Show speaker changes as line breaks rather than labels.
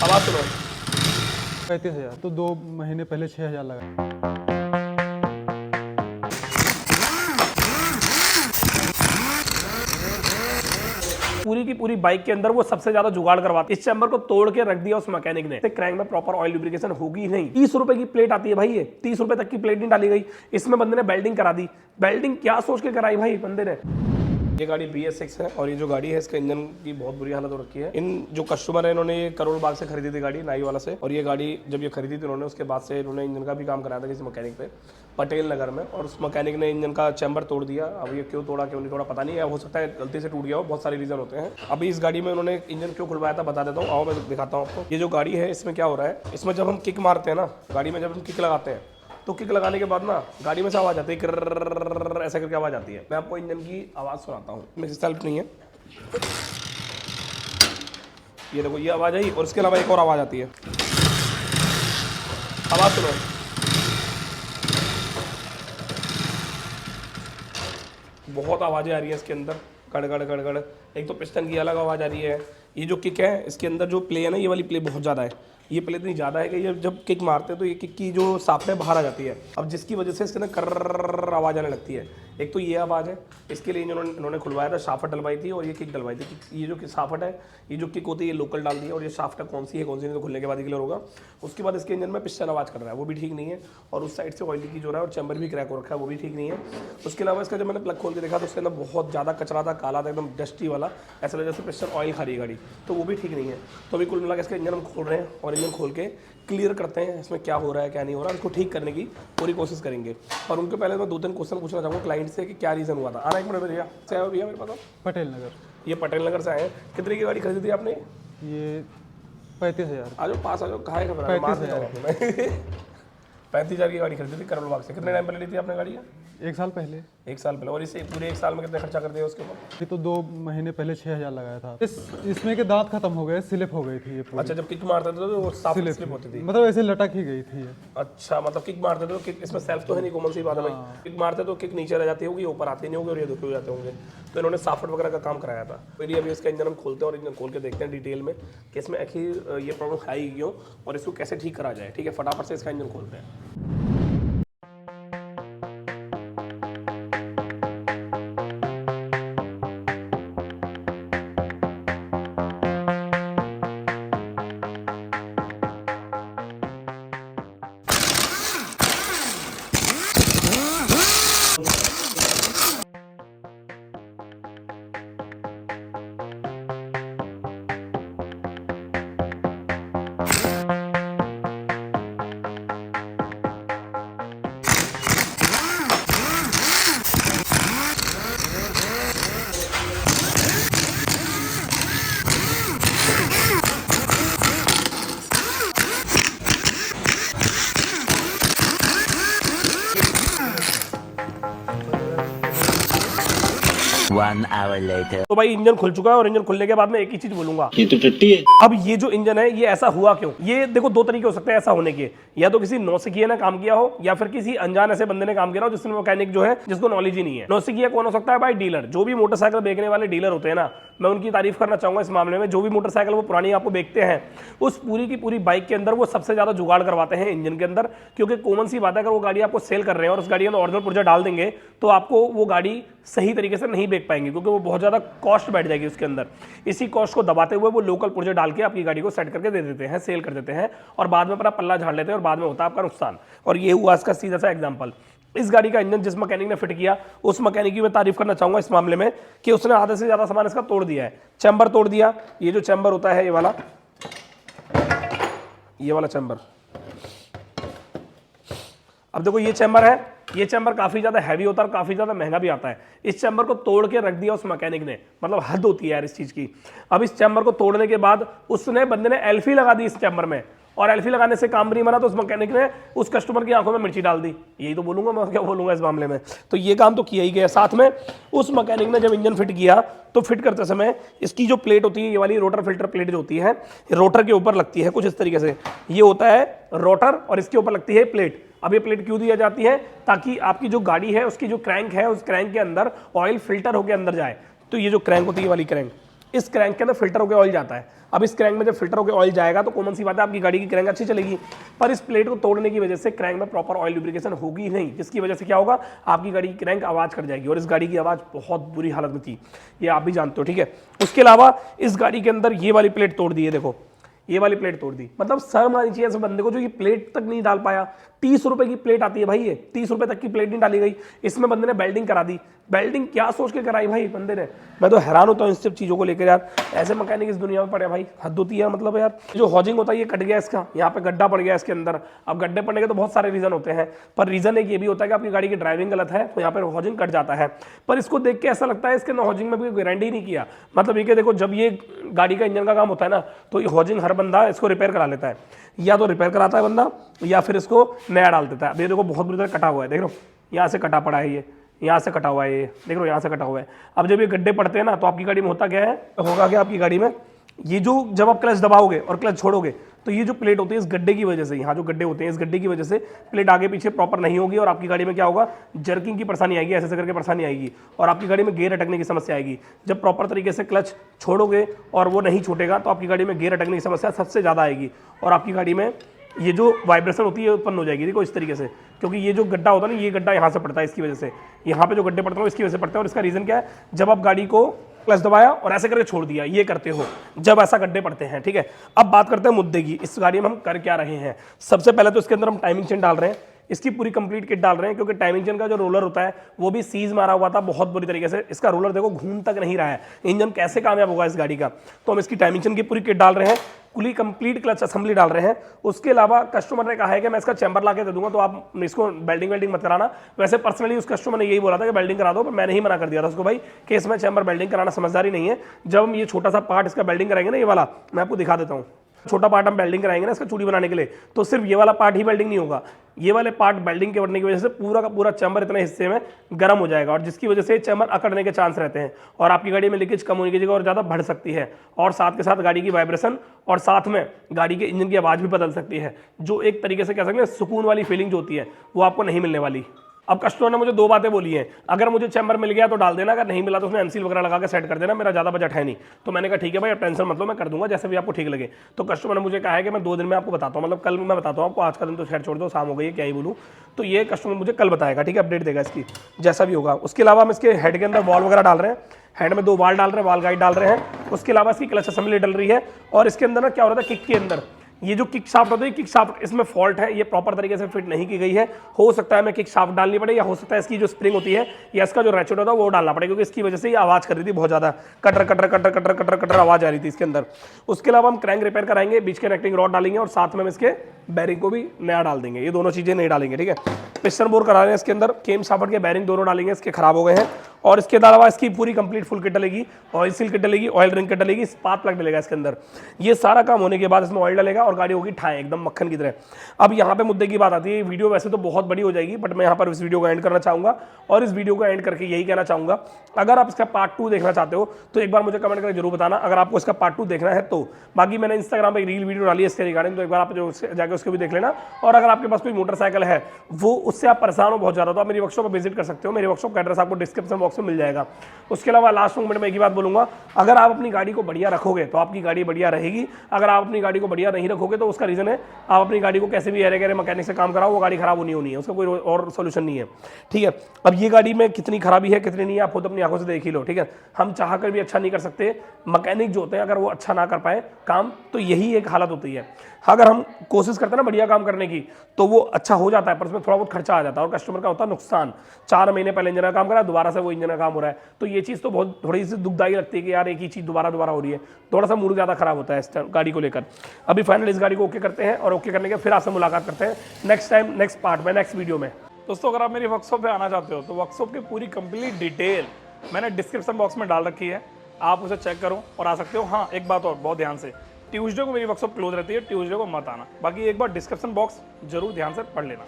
आवाज सुनो।
35,000 तो 2 महीने पहले 6,000 लगा।
पूरी की पूरी बाइक के अंदर वो सबसे ज्यादा जुगाड़ करवाते, इस चैम्बर को तोड़ के रख दिया उस मैकेनिक ने। क्रैंक में प्रॉपर ऑयल लुब्रिकेशन होगी ही नहीं। 30 रुपए की प्लेट आती है भाई, ये 30 रुपए तक की प्लेट नहीं डाली गई, इसमें बंदे ने बेल्डिंग करा दी। बेल्डिंग क्या सोच के कराई भाई बंदे ने। ये गाड़ी BS6 है और ये जो गाड़ी है इसका इंजन की बहुत बुरी हालत हो रखी है। इन जो कस्टमर है इन्होंने ये करोड़ बाग से खरीदी थी गाड़ी, नाई वाला से, और ये गाड़ी जब ये खरीदी थी इन्होंने, उसके बाद से इन्होंने इंजन का भी काम कराया था किसी मैकेनिक पे पटेल नगर में, और उस मैकेनिक ने इंजन का चैम्बर तोड़ दिया। अब ये क्यों तोड़ा क्यों नहीं तोड़ा पता नहीं है, हो सकता है गलती से टूट गया हो, बहुत सारे रीजन होते हैं। अभी इस गाड़ी में उन्होंने इंजन क्यों खुलवाया था बता देता हूँ, आओ मैं दिखाता हूँ आपको। ये जो गाड़ी है इसमें क्या हो रहा है, इसमें जब हम किक मारते हैं ना, गाड़ी में जब हम किक लगाते हैं तो किक लगाने के बाद ना गाड़ी में से आवाज़ आती है, ऐसा करके आवाज़ आती है। मैं आपको इंजन की आवाज़ सुनाता हूँ, मेरी सेल्फ नहीं है। ये देखो ये आवाज़ आई, और इसके अलावा एक और आवाज़ आती है, आवाज़ सुनो। बहुत आवाज़ें आ रही है इसके अंदर, कड़ कड़ कड़ कड़। एक तो पिस्टन की अलग आवाज़ आ रही है। ये जो किक है इसके अंदर जो प्ले है ना, ये वाली प्ले बहुत ज़्यादा है। ये प्ले इतनी ज़्यादा है कि ये जब किक मारते हैं तो ये किक की जो साफ्ट है बाहर आ जाती है, अब जिसकी वजह से इसके अंदर कर्र आवाज़ आने लगती है। एक तो ये आवाज़ है, इसके लिए इन्होंने खुलवाया था, शाफ्ट डलवाई थी और ये किक डलवाई थी। ये जो शाफ्ट है, ये जो किक होती है ये लोकल डाल दी है, और ये शाफ्ट कौन सी है कौन सी नहीं तो खुलने के बाद ही क्लियर होगा। उसके बाद इसके इंजन में पिस्टन आवाज़ कर रहा है, वो भी ठीक नहीं है, और उस साइड से ऑयल लीकेज हो रहा है, और चैम्बर भी क्रैक हो रखा है, वो भी ठीक नहीं है। उसके अलावा इसका जब मैंने प्लग खोल के देखा तो उसके अंदर बहुत ज़्यादा कचरा था, काला था, एकदम डस्टी वाला, ऐसा लगा जैसे पिस्टन ऑयल खा रही है गाड़ी, तो वो भी ठीक नहीं है। तो अभी कुल मिला के इसका इंजन हम खोल रहे हैं, और इंजन खोल के क्लियर करते हैं इसमें क्या हो रहा है क्या नहीं हो रहा है, इसको ठीक करने की पूरी कोशिश करेंगे। और उनके पहले मैं 2-3 क्वेश्चन पूछना चाहूँगा क्लाइंट से कि क्या रीज़न हुआ था। आना एक मिनट भैया, से आए भैया मेरे पास?
पटेल नगर।
ये पटेल नगर से आए हैं। कितने की गाड़ी खरीदी थी आपने?
ये 35,000।
आ जाओ पास आ जाओ, कहाँ है खबर?
35,000
35,000 की गाड़ी खरीदी थी करोड़ बाग से। कितने टाइम पहले ली थी आपने गाड़ी?
1 साल पहले।
1 साल पहले। और इसे पूरे 1 साल में कितना खर्चा कर दिया उसके ऊपर?
ये तो 2 महीने पहले 6,000 लगाया था। इसमें के दांत खत्म हो गए, स्लिप हो गई थी ये पूरी।
अच्छा, जब किक मारते थे तो वो साफ स्लिप होती थी?
मतलब ऐसे लटक ही गई थी ये।
अच्छा, मतलब किक मारते थे तो किक, इसमें सेल्फ तो है नहीं, कॉमन सी बात है भाई। किक मारते तो किक नीचे रह जाती होगी, ऊपर आती नहीं होगी, और ये दुखी हो जाते होंगे। तो इन्होंने साफ्ट वगैरह का काम कराया था। फिर ये अभी इसका इंजन हम खोलते हैं और इंजन खोल के देखते हैं डिटेल में कि इसमें आखिर ये प्रॉब्लम है ही क्यों, और इसको कैसे ठीक करा जाए। ठीक है, फटाफट से इसका इंजन खोलते हैं।
One hour later.
तो भाई इंजन खुल चुका है, और इंजन खुलने के बाद मैं एक ही चीज बोलूंगा,
ये तो टट्टी है।
अब ये जो इंजन है ये ऐसा हुआ क्यों? ये देखो 2 तरीके हो सकते हैं ऐसा होने के, या तो किसी नौसिखिया ने काम किया हो, या फिर किसी अनजान ऐसे बंदे ने काम किया हो जिसमें मैकेनिक जो है जिसको नॉलेज ही नहीं है। नौसिखिया कौन हो सकता है भाई? डीलर। जो भी मोटरसाइकिल बेचने वाले डीलर होते हैं ना, मैं उनकी तारीफ करना चाहूंगा इस मामले में। जो भी मोटरसाइकिल वो पुरानी आपको बेचते हैं, उस पूरी की पूरी बाइक के अंदर वो सबसे ज्यादा जुगाड़ करवाते हैं इंजन के अंदर, क्योंकि कॉमन सी बात है, अगर वो गाड़ी आपको सेल कर रहे हैं और उस गाड़ी में ओरिजिनल पुर्जा डाल देंगे तो आपको वो गाड़ी सही तरीके से नहीं बेच पाएंगे, क्योंकि वो बहुत ज्यादा कॉस्ट बैठ जाएगी उसके अंदर। इसी कॉस्ट को दबाते हुए वो लोकल पुर्जे डाल के आपकी गाड़ी को सेट करके दे देते हैं, सेल कर देते हैं, और बाद में अपना पल्ला झाड़ लेते हैं, और बाद में होता है आपका नुकसान। और ये हुआ इसका सीधा सा एग्जांपल। इस गाड़ी का इंजन जिस मैकेनिक ने फिट किया, उस मैकेनिक की मैं तारीफ करना चाहूंगा इस मामले में कि उसने आधे से ज्यादा सामान इसका तोड़ दिया है। चैम्बर तोड़ दिया, ये जो चैम्बर होता है ये वाला चैम्बर। अब देखो ये चैम्बर है, ये चैम्बर काफी ज्यादा हैवी होता है और काफी ज्यादा महंगा भी आता है। इस चैम्बर को तोड़ के रख दिया उस मैकेनिक ने, मतलब हद होती है यार इस चीज की। अब इस चैम्बर को तोड़ने के बाद उसने बंदे ने एल्फी लगा दी इस चैम्बर में, और एल्फी लगाने से काम नहीं बना तो उस मैकेनिक ने उस कस्टमर की आंखों में मिर्ची डाल दी। यही तो बोलूंगा मैं, क्या बोलूंगा इस मामले में। तो ये काम तो किया ही गया। साथ में उस मैकेनिक ने जब इंजन फिट किया तो फिट करते समय इसकी जो प्लेट होती है, ये वाली रोटर फिल्टर प्लेट जो होती है, रोटर के ऊपर लगती है कुछ इस तरीके से। ये होता है रोटर और इसके ऊपर लगती है प्लेट। अब ये प्लेट क्यों दी जाती है? ताकि आपकी जो गाड़ी है उसकी जो क्रैंक है, उस क्रैंक के अंदर ऑयल फिल्टर होकर अंदर जाए। तो ये जो क्रैंक होती है, ये वाली क्रैंक, इस क्रैंक के अंदर फिल्टर होकर ऑयल जाता है। अब इस क्रैंक में जब फिल्टर होकर ऑयल जाएगा तो कॉमन सी बात है आपकी गाड़ी की क्रैंक अच्छी चलेगी, पर इस प्लेट को तोड़ने की वजह से क्रैंक में प्रॉपर ऑयल लुब्रिकेशन होगी ही नहीं, जिसकी वजह से क्या होगा, आपकी गाड़ी की क्रैंक आवाज कर जाएगी। और इस गाड़ी की आवाज बहुत बुरी हालत में थी, ये आप भी जानते हो, ठीक है। उसके अलावा इस गाड़ी के अंदर ये वाली प्लेट तोड़ दी है, देखो ये वाली प्लेट तोड़ दी, मतलब शर्म आनी चाहिए ऐसे बंदे को जो ये प्लेट तक नहीं डाल पाया। 30 रुपए की प्लेट आती है भाई, ये 30 रुपए तक की प्लेट नहीं डाली गई, इसमें बंदे ने बेल्डिंग करा दी। बेल्डिंग क्या सोच के कराई भाई बंदे ने, मैं तो हैरान होता हूँ इन सब चीज़ों को लेकर यार। ऐसे मैकेनिक इस दुनिया में पड़े भाई, हद होती है। मतलब यार जो हॉजिंग होता है ये कट गया इसका, यहाँ पे गड्ढा पड़ गया इसके अंदर। अब गड्ढे पड़ने के तो बहुत सारे रीजन होते हैं, पर रीजन एक ये भी होता है कि आपकी गाड़ी की ड्राइविंग गलत है तो यहाँ पर हॉजिंग कट जाता है। पर इसको देख के ऐसा लगता है इसके अंदर हॉजिंग में भी गारंटी नहीं किया। मतलब ये कि देखो जब ये गाड़ी का इंजन का काम होता है ना, तो ये हॉजिंग हर बंदा इसको रिपेयर करा लेता है, या तो रिपेयर कराता है बंदा या फिर इसको नया डाल देता है। अब ये देखो बहुत बुरी तरह कटा हुआ है, देख लो यहाँ से कटा पड़ा है, ये यहाँ से कटा हुआ है, ये देख लो यहाँ से कटा हुआ है। अब जब ये गड्ढे पड़ते हैं ना तो आपकी गाड़ी में होता क्या है, होगा क्या आपकी गाड़ी में, ये जो जब आप क्लच दबाओगे और क्लच छोड़ोगे तो ये जो प्लेट होती है इस गड्ढे की वजह से, यहाँ जो गड्ढे होते हैं इस गड्ढे की वजह से प्लेट आगे पीछे प्रॉपर नहीं होगी और आपकी गाड़ी में क्या होगा, जर्किंग की परेशानी आएगी, ऐसे करके परेशानी आएगी और आपकी गाड़ी में गियर अटकने की समस्या आएगी। जब प्रॉपर तरीके से क्लच छोड़ोगे और वो नहीं छूटेगा तो आपकी गाड़ी में गियर अटकने की समस्या सबसे ज़्यादा आएगी और आपकी गाड़ी में ये जो वाइब्रेशन होती है उत्पन्न हो जाएगी। देखो इस तरीके से, क्योंकि ये जो गड्ढा होता है ना, ये गड्ढा यहाँ से पड़ता है, इसकी वजह से यहाँ पे जो गड्ढे पड़ते हैं इसकी वजह से पड़ते हैं। और इसका रीज़न क्या है, जब आप गाड़ी को क्लच दबाया और ऐसे करके छोड़ दिया, ये करते हो जब ऐसा गड्ढे पड़ते हैं, ठीक है। अब बात करते हैं मुद्दे की, इस गाड़ी में हम कर क्या रहे हैं। सबसे पहले तो इसके अंदर हम टाइमिंग चेन डाल रहे हैं, इसकी पूरी कंप्लीट किट डाल रहे हैं, क्योंकि टाइमिंग चेन का जो रोलर होता है वो भी सीज मारा हुआ था बहुत बुरी तरीके से। इसका रोलर देखो घूम तक नहीं रहा है, इंजन कैसे कामयाब होगा इस गाड़ी का। तो हम इसकी टाइमिंग चेन की पूरी किट डाल रहे हैं, पूरी कंप्लीट क्लच असेंबली डाल रहे हैं। उसके अलावा कस्टमर ने कहा है कि मैं इसका चैम्बर ला के दे दूंगा तो आप इसको वेल्डिंग मत कराना। वैसे पर्सनली उस कस्टमर ने यही बोला था कि वेल्डिंग करा दो, पर मैंने ही मना कर दिया था उसको भाई कि इसमें चैम्बर वेल्डिंग कराना समझदारी नहीं है। जब हम ये छोटा सा पार्ट इसका वेल्डिंग कराएंगे ना, ये वाला मैं आपको दिखा देता हूँ, छोटा पार्ट हम वेल्डिंग कराएंगे ना इसका चूड़ी बनाने के लिए, तो सिर्फ ये वाला पार्ट ही वेल्डिंग नहीं होगा, ये वाले पार्ट वेल्डिंग के बढ़ने की वजह से पूरा का पूरा चैम्बर इतने हिस्से में गर्म हो जाएगा और जिसकी वजह से चैम्बर अकड़ने के चांस रहते हैं और आपकी गाड़ी में लीकेज कम होने की जगह और ज़्यादा बढ़ सकती है और साथ के साथ गाड़ी की वाइब्रेशन और साथ में गाड़ी के इंजन की आवाज़ भी बदल सकती है, जो एक तरीके से कह सकते हैं सुकून वाली फीलिंग जो होती है वो आपको नहीं मिलने वाली। अब कस्टमर ने मुझे दो बातें बोली हैं, अगर मुझे चैम्बर मिल गया तो डाल देना, अगर नहीं मिला तो उसमें एमसील वगैरह लगा के सेट कर देना, मेरा ज़्यादा बजट है नहीं। तो मैंने कहा ठीक है भाई, अब टेंशन मत लो, मैं कर दूंगा जैसे भी आपको ठीक लगे। तो कस्टमर ने मुझे कहा है कि मैं 2 दिन में आपको बताता हूँ, मतलब कल मैं बताता हूँ आपको, आज का दिन तो खैर छोड़ दो, शाम हो गई है क्या ही बोलूँ। तो ये कस्टमर मुझे कल बताएगा, ठीक है, अपडेट देगा इसकी जैसा भी होगा। उसके अलावा हम इसके हेड के अंदर वॉल वगैरह डाल रहे हैं, हेड में 2 वाल डाल रहे हैं, वाल गाइड डाल रहे हैं। उसके अलावा इसकी क्लच असेंबली डल रही है और इसके अंदर ना क्या हो रहा था, किक के अंदर ये जो किक शाफ्ट होता है, किक शाफ्ट इसमें फॉल्ट है, ये प्रॉपर तरीके से फिट नहीं की गई है। हो सकता है मैं किक शाफ्ट डालनी पड़े, या हो सकता है इसकी जो स्प्रिंग होती है या इसका जो रैचेट होता है वो डालना पड़े, क्योंकि इसकी वजह से ये आवाज़ कर रही थी बहुत ज़्यादा, cutter cutter cutter cutter cutter cutter आवाज़ आ रही थी इसके अंदर। उसके अलावा हम क्रैंक रिपेयर कराएंगे, बीच कनेक्टिंग रॉड डालेंगे और साथ में हम इसके बैरिंग को भी नया डाल देंगे। ये दोनों चीज़ें नहीं डालेंगे, ठीक है। पिस्टन बोर करा रहे हैं इसके अंदर, केम शाफ्ट के बैरिंग दोनों डालेंगे, इसके खराब हो गए हैं। और इसके अलावा इसकी पूरी कंप्लीट फुल किट डलेगी, ऑयल सील किट डलेगी, ऑयल रिंग किट डलेगी, स्पार्क प्लग डलेगा इसके अंदर। ये सारा काम होने के बाद इसमें ऑयल डलेगा और गाड़ी होगी ठाए एकदम मक्खन की तरह। अब यहाँ पे मुद्दे की बात आती है, वीडियो वैसे तो बहुत बड़ी हो जाएगी, बट मैं यहाँ पर इस वीडियो को एंड करना चाहूँगा और इस वीडियो को एंड करके यही कहना चाहूँगा, अगर आप इसका पार्ट 2 देखना चाहते हो तो एक बार मुझे कमेंट करके जरूर बताना, अगर आपको इसका पार्ट 2 देखना है तो। बाकी मैंने इंस्टाग्राम पर एक रील वीडियो डाली है इसके रिगार्डिंग, तो एक बार आप जो जाकर उसको भी देख लेना। और अगर आपके पास कोई मोटरसाइकिल है वो उससे आप परेशान हो बहुत ज़्यादा, तो आप मेरी वर्कशॉप पर विजिट कर सकते हो, मेरी वर्कशॉप का एड्रेस आपको डिस्क्रिप्शन बॉक्स में मिल जाएगा। उसके अलावा लास्ट मोमेंट में एक ही बात बोलूंगा, अगर आप अपनी गाड़ी को बढ़िया रखोगे तो आपकी गाड़ी बढ़िया रहेगी, अगर आप अपनी गाड़ी को बढ़िया नहीं रखोगे तो उसका रीज़न है आप अपनी गाड़ी को कैसे भी अरे गरे मैकेनिक से काम कराओ, वो गाड़ी खराब होनी है, उसका कोई और सोल्यूशन नहीं है, ठीक है। अब ये गाड़ी में कितनी खराबी है कितनी नहीं है आप खुद अपनी आंखों से देख ही लो, ठीक है। हम चाह कर भी अच्छा नहीं कर सकते, मैकेनिक जो होते हैं अगर वो अच्छा ना कर पाए काम तो यही एक हालत होती है। अगर हम कोशिश करते हैं ना बढ़िया काम करने की तो वो अच्छा हो जाता है, पर उसमें थोड़ा बहुत खर्चा आ जाता है और कस्टमर का होता है नुकसान। 4 महीने पहले इंजन का काम करा, दोबारा से वो इंजन का काम हो रहा है, तो ये चीज़ तो बहुत थोड़ी सी दुखदायी लगती है कि यार एक ही चीज़ दोबारा हो रही है, थोड़ा सा मूड ज़्यादा खराब होता है इस गाड़ी को लेकर। अभी फाइनल इस गाड़ी को ओके करते हैं और ओके करने के फिर आपसे मुलाकात करते हैं नेक्स्ट टाइम, नेक्स्ट पार्ट में, नेक्स्ट वीडियो में।
दोस्तों अगर आप मेरी वर्कशॉप पे आना चाहते हो तो वर्कशॉप की पूरी कंप्लीट डिटेल मैंने डिस्क्रिप्शन बॉक्स में डाल रखी है, आप उसे चेक करो और आ सकते हो। हाँ एक बात और बहुत ध्यान से, ट्यूसडे को मेरी वर्कशॉप क्लोज रहती है, ट्यूसडे को मत आना। बाकी एक बार डिस्क्रिप्शन बॉक्स जरूर ध्यान से पढ़ लेना।